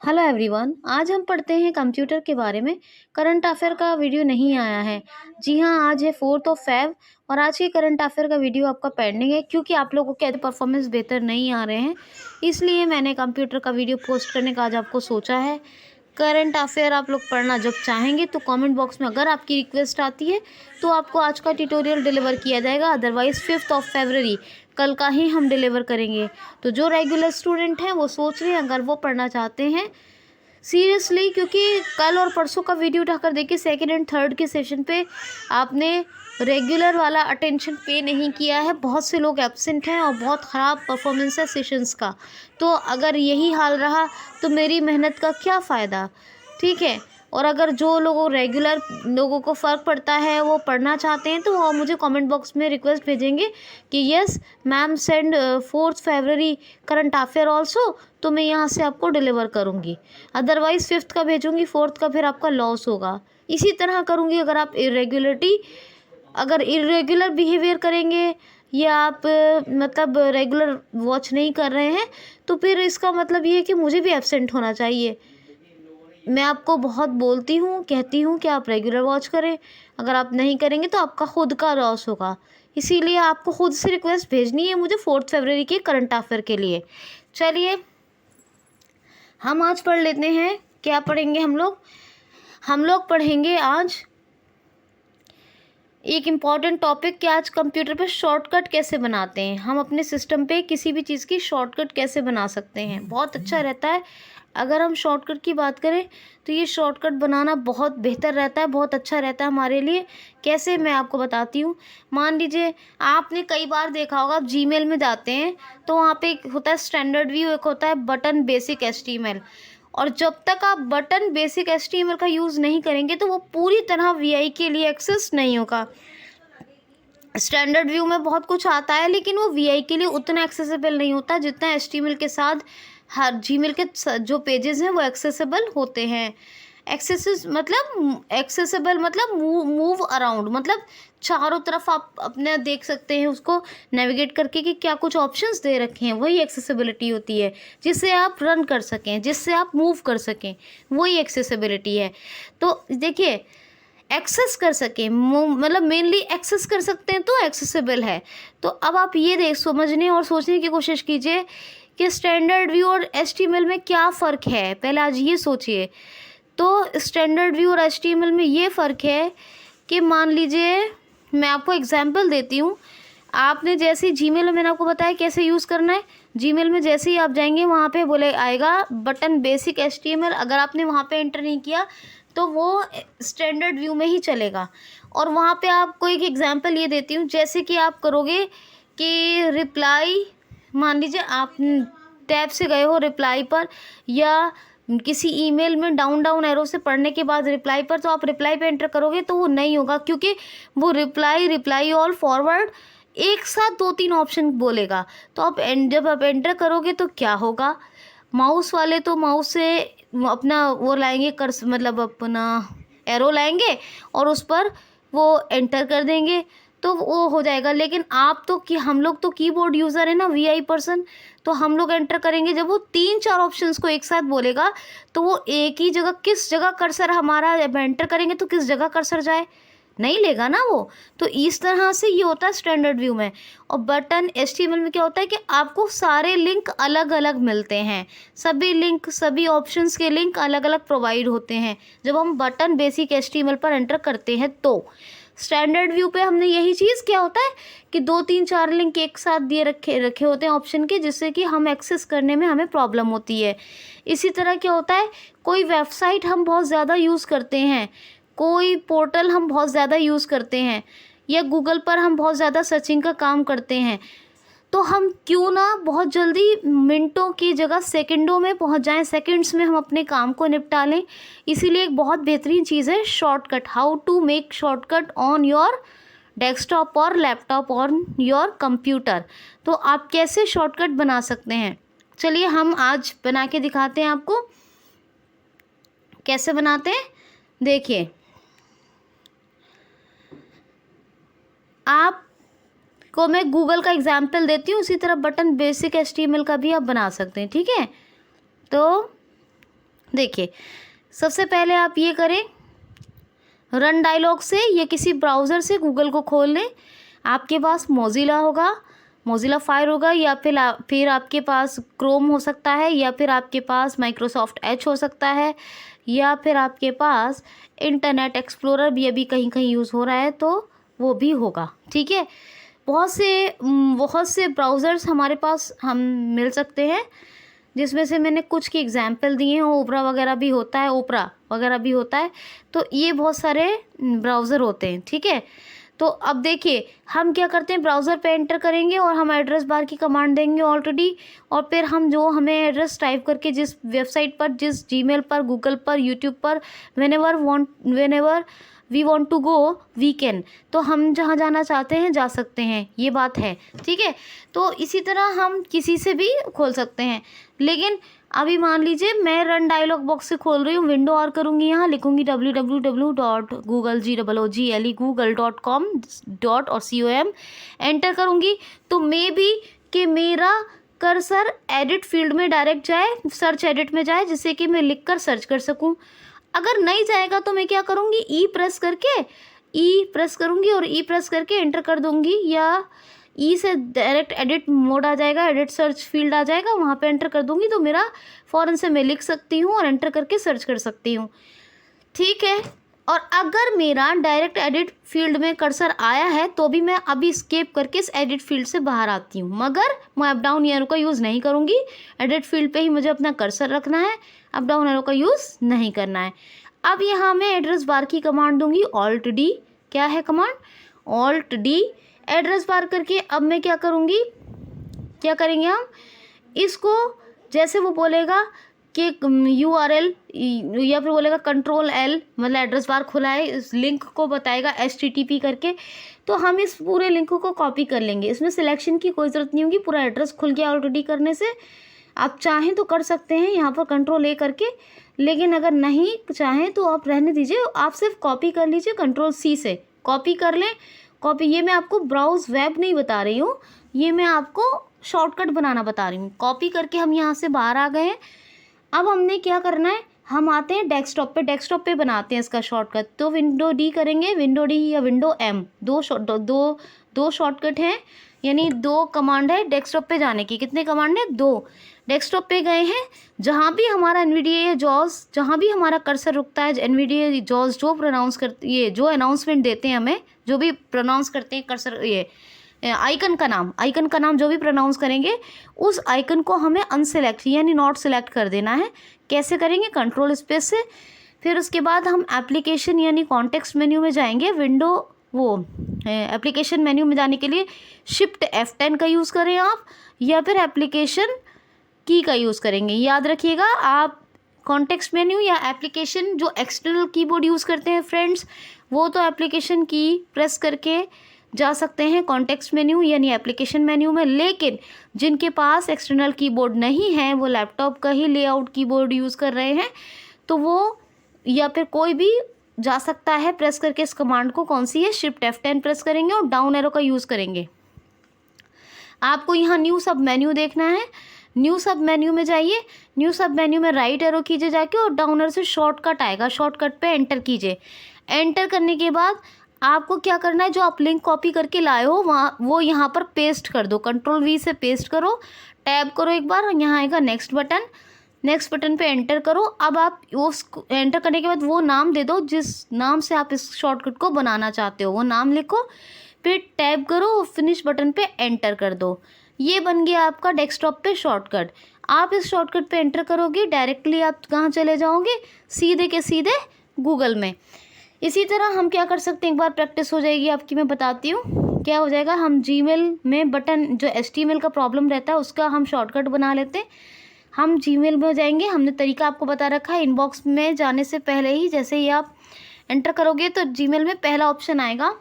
Hello everyone, आज हम पढ़ते हैं कंप्यूटर के बारे में। करंट अफेयर का वीडियो नहीं आया है। जी हाँ, आज है 4 फेब और आज के करंट अफेयर का वीडियो आपका पेंडिंग है क्योंकि आप लोगों के परफॉर्मेंस बेहतर नहीं आ रहे हैं, इसलिए मैंने कंप्यूटर का वीडियो पोस्ट करने का आज आपको सोचा है। करंट अफेयर आप लोग पढ़ना जब चाहेंगे तो कमेंट बॉक्स में अगर आपकी रिक्वेस्ट आती है तो आपको आज का ट्यूटोरियल डिलीवर किया जाएगा, अदरवाइज़ 5 फरवरी कल का ही हम डिलीवर करेंगे। तो जो रेगुलर स्टूडेंट हैं वो सोच रहे हैं अगर वो पढ़ना चाहते हैं सीरियसली, क्योंकि कल और परसों का वीडियो उठाकर देखिए, सेकंड एंड थर्ड के सेशन पे आपने रेगुलर वाला अटेंशन पे नहीं किया है। बहुत से लोग एब्सेंट हैं और बहुत ख़राब परफॉर्मेंस है सेशंस का। तो अगर यही हाल रहा तो मेरी मेहनत का क्या फ़ायदा, ठीक है। और अगर जो लोगों रेगुलर लोगों को फ़र्क पड़ता है वो पढ़ना चाहते हैं तो वो मुझे कमेंट बॉक्स में रिक्वेस्ट भेजेंगे कि यस मैम सेंड 4 फरवरी करंट अफेयर ऑल्सो, तो मैं यहाँ से आपको डिलीवर करूँगी। अदरवाइज़ 5 का भेजूँगी, 4 का फिर आपका लॉस होगा। इसी तरह करूँगी अगर आप इरेगुलर बिहेवियर करेंगे या आप मतलब रेगुलर वॉच नहीं कर रहे हैं तो फिर इसका मतलब ये है कि मुझे भी एब्सेंट होना चाहिए। मैं आपको बहुत बोलती हूँ, कहती हूँ कि आप रेगुलर वॉच करें। अगर आप नहीं करेंगे तो आपका खुद का लॉस होगा। इसीलिए आपको खुद से रिक्वेस्ट भेजनी है मुझे 4 फरवरी के करंट अफेयर के लिए। चलिए हम आज पढ़ लेते हैं। क्या पढ़ेंगे हम लोग पढ़ेंगे आज एक इम्पॉर्टेंट टॉपिक कि आज कंप्यूटर पे शॉर्टकट कैसे बनाते हैं। हम अपने सिस्टम पे किसी भी चीज़ की शॉर्टकट कैसे बना सकते हैं, बहुत अच्छा रहता है। अगर हम शॉर्टकट की बात करें तो ये शॉर्टकट बनाना बहुत बेहतर रहता है, बहुत अच्छा रहता है हमारे लिए। कैसे, मैं आपको बताती हूँ। मान लीजिए आपने कई बार देखा होगा, आप जीमेल में जाते हैं तो वहाँ पे एक होता है स्टैंडर्ड व्यू, एक होता है बटन बेसिक एचटीएमएल। और जब तक आप बटन बेसिक एचटीएमएल का यूज़ नहीं करेंगे तो वो पूरी तरह वीआई के लिए एक्सेस नहीं होगा। स्टैंडर्ड व्यू में बहुत कुछ आता है लेकिन वो वीआई के लिए उतना एक्सेसिबल नहीं होता जितना एचटीएमएल के साथ हर जीमेल के जो पेजेस हैं वो एक्सेसिबल होते हैं। एक्सेसिबल मतलब मूव अराउंड, मतलब चारों तरफ आप अपने देख सकते हैं उसको नेविगेट करके कि क्या कुछ ऑप्शंस दे रखे हैं, वही एक्सेसिबिलिटी होती है। जिससे आप रन कर सकें, जिससे आप मूव कर सकें, वही एक्सेसिबिलिटी है। तो देखिए, एक्सेस कर सकें मतलब मेनली एक्सेस कर सकते हैं तो एक्सेसिबल है। तो अब आप ये समझने और सोचने की कोशिश कीजिए कि स्टैंडर्ड व्यू और एचटीएमएल में क्या फ़र्क है। पहले आज ये सोचिए। तो स्टैंडर्ड व्यू और एचटीएमएल में ये फ़र्क है कि मान लीजिए मैं आपको एग्जांपल देती हूँ। आपने जैसे जीमेल में मैंने आपको बताया कैसे यूज़ करना है। जीमेल में जैसे ही आप जाएंगे वहाँ पे बोले आएगा बटन बेसिक एचटीएमएल। अगर आपने वहाँ पे एंटर नहीं किया तो वो स्टैंडर्ड व्यू में ही चलेगा। और वहाँ पे आपको एक एग्जांपल ये देती हूँ, जैसे कि आप करोगे कि रिप्लाई, मान लीजिए आप टैब से गए हो रिप्लाई पर या किसी ईमेल में डाउन एरो से पढ़ने के बाद रिप्लाई पर, तो आप रिप्लाई पे एंटर करोगे तो वो नहीं होगा क्योंकि वो रिप्लाई ऑल फॉरवर्ड एक साथ 2-3 ऑप्शन बोलेगा। तो आप जब आप एंटर करोगे तो क्या होगा, माउस वाले तो माउस से अपना वो लाएंगे मतलब अपना एरो लाएंगे और उस पर वो एंटर कर देंगे तो वो हो जाएगा। लेकिन आप तो कि हम लोग तो कीबोर्ड यूज़र है ना, वीआई पर्सन, तो हम लोग एंटर करेंगे जब वो 3-4 ऑप्शंस को एक साथ बोलेगा तो वो एक ही जगह, किस जगह कर्सर हमारा, जब एंटर करेंगे तो किस जगह कर्सर जाए, नहीं लेगा ना वो। तो इस तरह से ये होता है स्टैंडर्ड व्यू में। और बटन एचटीएमएल में क्या होता है कि आपको सारे लिंक अलग अलग मिलते हैं, सभी ऑप्शंस के लिंक अलग अलग प्रोवाइड होते हैं जब हम बटन बेसिक एचटीएमएल पर एंटर करते हैं। तो स्टैंडर्ड व्यू पे हमने यही चीज़, क्या होता है कि 2-3-4 लिंक एक साथ दिए रखे होते हैं ऑप्शन के, जिससे कि हम एक्सेस करने में हमें प्रॉब्लम होती है। इसी तरह क्या होता है, कोई वेबसाइट हम बहुत ज़्यादा यूज़ करते हैं, कोई पोर्टल हम बहुत ज़्यादा यूज़ करते हैं या गूगल पर हम बहुत ज़्यादा सर्चिंग का काम करते हैं, तो हम क्यों ना बहुत जल्दी मिनटों की जगह सेकंडों में पहुंच जाएं, सेकंड्स में हम अपने काम को निपटा लें। इसीलिए एक बहुत बेहतरीन चीज़ है shortcut. How to make shortcut on your desktop और लैपटॉप और योर कंप्यूटर। तो आप कैसे शॉर्टकट बना सकते हैं, चलिए हम आज बना के दिखाते हैं आपको कैसे बनाते हैं। देखिए, आपको मैं गूगल का एग्जाम्पल देती हूँ, उसी तरह बटन बेसिक एचटीएमएल का भी आप बना सकते हैं, ठीक है। तो देखिए, सबसे पहले आप ये करें, रन डायलॉग से या किसी ब्राउज़र से गूगल को खोल लें। आपके पास मोज़िला होगा, मोज़िला फायर होगा, या फिर आपके पास क्रोम हो सकता है, या फिर आपके पास माइक्रोसॉफ्ट एज हो सकता है, या फिर आपके पास इंटरनेट एक्सप्लोरर भी अभी कहीं कहीं यूज़ हो रहा है तो वो भी होगा। ठीक है, बहुत से ब्राउज़र्स हमारे पास हम मिल सकते हैं, जिसमें से मैंने कुछ की एग्जांपल दिए हैं। ओपरा वगैरह भी होता है, तो ये बहुत सारे ब्राउज़र होते हैं। ठीक है, तो अब देखिए हम क्या करते हैं, ब्राउज़र पे एंटर करेंगे और हम एड्रेस बार की कमांड देंगे ऑलरेडी, और फिर हम जो हमें एड्रेस टाइप करके जिस वेबसाइट पर, जिस जीमेल पर, गूगल पर, यूट्यूब पर, whenever we want to go we can, तो हम जहाँ जाना चाहते हैं जा सकते हैं, ये बात है। ठीक है, तो इसी तरह हम किसी से भी खोल सकते हैं। लेकिन अभी मान लीजिए मैं रन डायलॉग बॉक्स से खोल रही हूँ, विंडो और करूँगी, यहाँ लिखूँगी www.google.com एंटर करूँगी, तो मे बी कि मेरा कर्सर एडिट फील्ड में डायरेक्ट जाए, सर्च एडिट में जाए, जिससे कि मैं लिख कर सर्च कर सकूँ। अगर नहीं जाएगा तो मैं क्या करूँगी, ई प्रेस करूँगी और ई प्रेस करके एंटर कर दूँगी, या ई से डायरेक्ट एडिट मोड आ जाएगा, एडिट सर्च फील्ड आ जाएगा, वहाँ पे एंटर कर दूँगी, तो मेरा फ़ौरन से मैं लिख सकती हूँ और एंटर करके सर्च कर सकती हूँ। ठीक है, और अगर मेरा डायरेक्ट एडिट फील्ड में कर्सर आया है तो भी मैं अभी स्केप करके इस एडिट फील्ड से बाहर आती हूँ, मगर मैं अप डाउन एरो का यूज़ नहीं करूँगी। एडिट फील्ड पे ही मुझे अपना कर्सर रखना है, अप डाउन एरो का यूज़ नहीं करना है। अब यहाँ मैं एड्रेस बार की कमांड दूंगी, ऑल्ट डी। क्या है command, alt D. Address bar करके अब मैं क्या करूँगी, क्या करेंगे हम इसको, जैसे वो बोलेगा कि URL, या फिर बोलेगा कंट्रोल L, मतलब एड्रेस बार खुला है, इस लिंक को बताएगा HTTP करके, तो हम इस पूरे लिंक को कॉपी कर लेंगे। इसमें सिलेक्शन की कोई ज़रूरत नहीं होगी, पूरा एड्रेस खुल गया ऑलरेडी करने से। आप चाहें तो कर सकते हैं यहाँ पर कंट्रोल A करके, लेकिन अगर नहीं चाहें तो आप रहने दीजिए, आप सिर्फ कॉपी कर लीजिए, कंट्रोल C से कॉपी कर लें। कॉपी, ये मैं आपको ब्राउज़ वेब नहीं बता रही हूँ, ये मैं आपको शॉर्टकट बनाना बता रही हूँ। कॉपी करके हम यहाँ से बाहर आ गए हैं। अब हमने क्या करना है, हम आते हैं डेस्कटॉप पे बनाते हैं इसका शॉर्टकट। तो विंडो डी करेंगे, विंडो डी या विंडो एम, दो शॉर्टकट हैं, यानी 2 कमांड है डेस्कटॉप पे जाने की। कितने कमांड है, 2। डेस्कटॉप पे गए हैं, जहाँ भी हमारा एनवीडीए जॉज, जहाँ भी हमारा कर्सर रुकता है, एनवीडीए जॉज जो प्रोनाउंस करती, ये जो अनाउंसमेंट देते हैं हमें, जो भी प्रोनाउंस करते हैं कर्सर, ये आइकन का नाम जो भी प्रोनाउंस करेंगे, उस आइकन को हमें अनसेलेक्ट यानी नॉट सेलेक्ट कर देना है। कैसे करेंगे, कंट्रोल स्पेस से। फिर उसके बाद हम एप्लीकेशन यानी कॉन्टेक्स्ट मेन्यू में जाएंगे। एप्लीकेशन मेन्यू में जाने के लिए शिफ्ट F10 का यूज़ करें आप, या फिर एप्लीकेशन की का यूज़ करेंगे। याद रखिएगा, आप कॉन्टेक्स्ट मेन्यू या एप्लीकेशन, जो एक्सटर्नल कीबोर्ड यूज़ करते हैं फ्रेंड्स, वो तो एप्लीकेशन की प्रेस करके जा सकते हैं कॉन्टेक्स्ट मेन्यू यानी एप्लीकेशन मेन्यू में। लेकिन जिनके पास एक्सटर्नल कीबोर्ड नहीं है, वो लैपटॉप का ही लेआउट कीबोर्ड यूज़ कर रहे हैं, तो वो या फिर कोई भी जा सकता है प्रेस करके इस कमांड को। कौन सी है, शिफ्ट F10 प्रेस करेंगे और डाउन एरो का यूज़ करेंगे। आपको यहाँ न्यू सब मेन्यू देखना है, न्यू सब मेन्यू में जाइए। न्यू सब मेन्यू में राइट एरो कीजिए जाके, और डाउन एरो से शॉर्टकट आएगा, शॉर्टकट पे एंटर कीजिए। एंटर करने के बाद आपको क्या करना है, जो आप लिंक कॉपी करके लाए हो वहाँ, वो यहाँ पर पेस्ट कर दो। कंट्रोल V से पेस्ट करो, टैब करो एक बार, यहाँ आएगा नेक्स्ट बटन पे एंटर करो। अब आप उस एंटर करने के बाद वो नाम दे दो जिस नाम से आप इस शॉर्टकट को बनाना चाहते हो, वो नाम लिखो, फिर टैब करो और फिनिश बटन पे एंटर कर दो। ये बन गया आपका डेस्कटॉप पे शॉर्टकट। आप इस शॉर्टकट पे एंटर करोगे, डायरेक्टली आप कहाँ चले जाओगे, सीधे के सीधे गूगल में। इसी तरह हम क्या कर सकते हैं, एक बार प्रैक्टिस हो जाएगी आपकी, मैं बताती हूँ क्या हो जाएगा। हम जीमेल में बटन, जो HTML का प्रॉब्लम रहता है उसका हम शॉर्टकट बना लेते हैं। हम जीमेल में जाएंगे, हमने तरीका आपको बता रखा है। इनबॉक्स में जाने से पहले ही जैसे ही आप एंटर करोगे तो जीमेल में पहला ऑप्शन आएगा,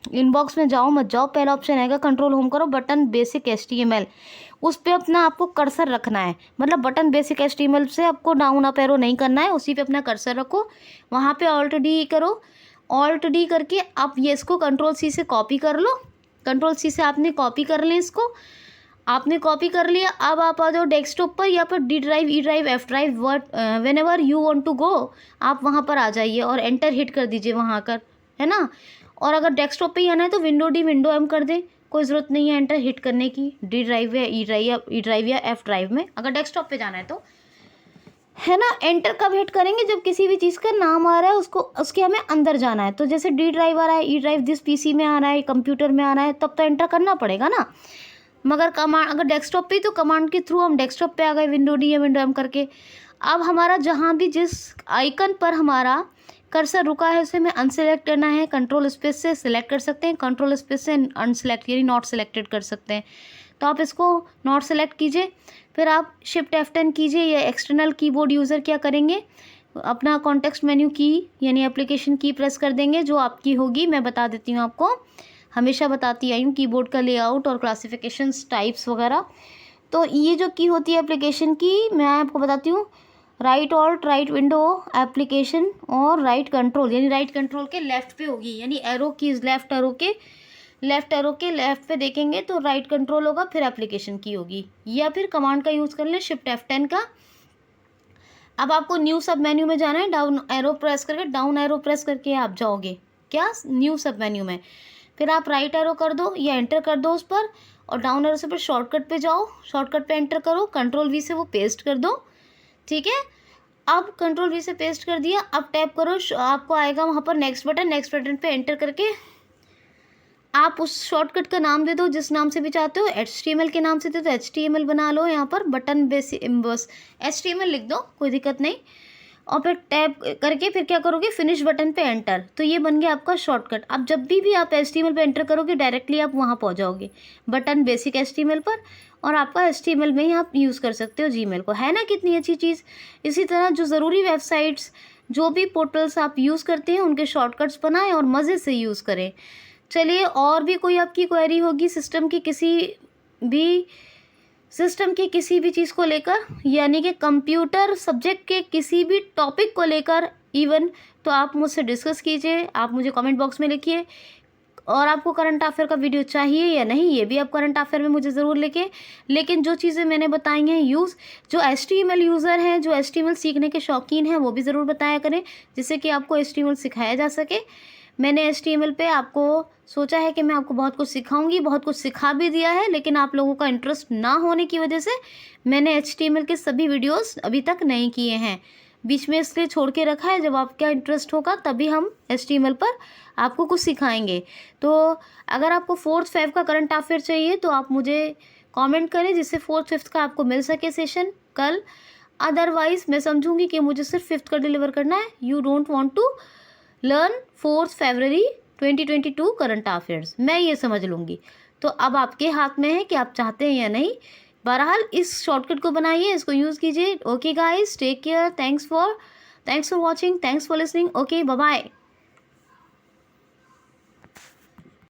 इनबॉक्स में जाओ मत जाओ, पहला ऑप्शन आएगा कंट्रोल होम करो, बटन बेसिक HTML, उस पर अपना आपको कर्सर रखना है। मतलब बटन बेसिक HTML से आपको डाउन अप एरो नहीं करना है, उसी पे अपना कर्सर रखो। वहाँ पे ऑल्ट डी करो, ऑल्ट डी करके आप ये इसको कंट्रोल C से कॉपी कर लो। कंट्रोल C से आपने कॉपी कर लें इसको। आपने कॉपी कर लिया, अब आप आ जाओ डेस्कटॉप पर, या पर D drive, E drive, F drive, whenever you want to go, आप वहाँ पर आ जाइए और एंटर हिट कर दीजिए वहाँ कर, है ना। और अगर डेस्कटॉप पे ही आना है तो विंडो डी विंडो एम कर दें, कोई ज़रूरत नहीं है एंटर हिट करने की डी ड्राइव या ई ड्राइव या एफ ड्राइव में, अगर डेस्कटॉप पे जाना है तो, है ना। एंटर कब हिट करेंगे, जब किसी भी चीज़ का नाम आ रहा है उसको उसके हमें अंदर जाना है। तो जैसे डी ड्राइव आ रहा है, ई ड्राइव जिस पीसी में आ रहा है, कंप्यूटर में आ रहा है, तब तो एंटर करना पड़ेगा ना। मगर कमांड अगर डेस्कटॉप पे, तो कमांड के थ्रू हम डेस्कटॉप पे आ गए विंडो डी या विंडो एम करके। अब हमारा जहाँ भी जिस आइकन पर हमारा कर्सर रुका है उसे हमें अनसेलेक्ट करना है, कंट्रोल स्पेस से सिलेक्ट कर सकते हैं, कंट्रोल स्पेस से अनसेलेक्ट यानी नॉट सेलेक्टेड कर सकते हैं। तो आप इसको नॉट सेलेक्ट कीजिए, फिर आप शिफ्ट F10 कीजिए, या एक्सटर्नल कीबोर्ड यूज़र क्या करेंगे, अपना कॉन्टेक्स्ट मेन्यू की यानी एप्लीकेशन की प्रेस कर देंगे, जो आपकी होगी, मैं बता देती हूँ आपको, हमेशा बताती आई हूँ कीबोर्ड का लेआउट और क्लासिफिकेशंस टाइप्स वगैरह। तो ये जो की होती है एप्लीकेशन की, मैं आपको बताती हूँ, right alt, right window, application और राइट कंट्रोल, यानी राइट कंट्रोल के लेफ़्ट पे होगी, यानी एरो कीज लेफ़्ट एरो के लेफ़्ट पे देखेंगे तो राइट कंट्रोल होगा, फिर एप्लीकेशन की होगी, या फिर कमांड का यूज़ कर लें शिफ्ट F10 का। अब आपको न्यू सब मेन्यू में जाना है, डाउन एरो प्रेस करके आप जाओगे क्या, न्यू सब मेन्यू में, फिर आप राइट एरो कर दो या एंटर कर दो उस पर, और डाउन एरो से फिर शॉर्टकट पे जाओ, शॉर्टकट पे एंटर करो, कंट्रोल वी से वो पेस्ट कर दो, ठीक है। अब कंट्रोल वी से पेस्ट कर दिया, अब टैप करो, आपको आएगा वहाँ पर नेक्स्ट बटन पे एंटर करके आप उस शॉर्टकट का नाम दे दो जिस नाम से भी चाहते हो, HTML के नाम से दे तो HTML बना लो, यहाँ पर बटन बस HTML लिख दो, कोई दिक्कत नहीं, और फिर टैप करके फिर क्या करोगे, फिनिश बटन पे एंटर, तो ये बन गया आपका शॉर्टकट। अब जब भी आप HTML पे एंटर करोगे डायरेक्टली आप वहाँ पहुँच जाओगे बटन बेसिक HTML पर, और आपका HTML में ही आप यूज़ कर सकते हो जीमेल को, है ना कितनी अच्छी चीज़। इसी तरह जो ज़रूरी वेबसाइट्स, जो भी पोर्टल्स आप यूज़ करते हैं उनके शॉर्टकट्स बनाएं और मज़े से यूज़ करें। चलिए, और भी कोई आपकी क्वेरी होगी सिस्टम की किसी भी चीज़ को लेकर, यानी कि कंप्यूटर सब्जेक्ट के किसी भी टॉपिक को लेकर इवन, तो आप मुझसे डिस्कस कीजिए, आप मुझे कमेंट बॉक्स में लिखिए। और आपको करंट अफेयर का वीडियो चाहिए या नहीं, ये भी आप करंट अफेयर में मुझे ज़रूर लिखें। लेकिन जो चीज़ें मैंने बताई हैं जो HTML यूज़र हैं, जो HTML सीखने के शौकीन हैं, वो भी ज़रूर बताया करें, जिससे कि आपको HTML सिखाया जा सके। मैंने HTML पे आपको सोचा है कि मैं आपको बहुत कुछ सिखाऊंगी, बहुत कुछ सिखा भी दिया है, लेकिन आप लोगों का इंटरेस्ट ना होने की वजह से मैंने HTML के सभी वीडियोस अभी तक नहीं किए हैं, बीच में इसलिए छोड़ के रखा है। जब आपका इंटरेस्ट होगा तभी हम HTML पर आपको कुछ सिखाएंगे। तो अगर आपको 4th 5th का करंट अफेयर चाहिए तो आप मुझे कमेंट करें, जिससे 4th 5th का आपको मिल सके सेशन कल। अदरवाइज़ मैं समझूंगी कि मुझे सिर्फ 5th का डिलीवर करना है। You don't want to learn 4 फरवरी 2022 करंट अफेयर्स, मैं ये समझ लूँगी। तो अब आपके हाथ में है कि आप चाहते हैं या नहीं। बहरहाल इस शॉर्टकट को बनाइए, इसको यूज़ कीजिए। Okay guys, take care, thanks for watching, thanks for listening, okay bye bye.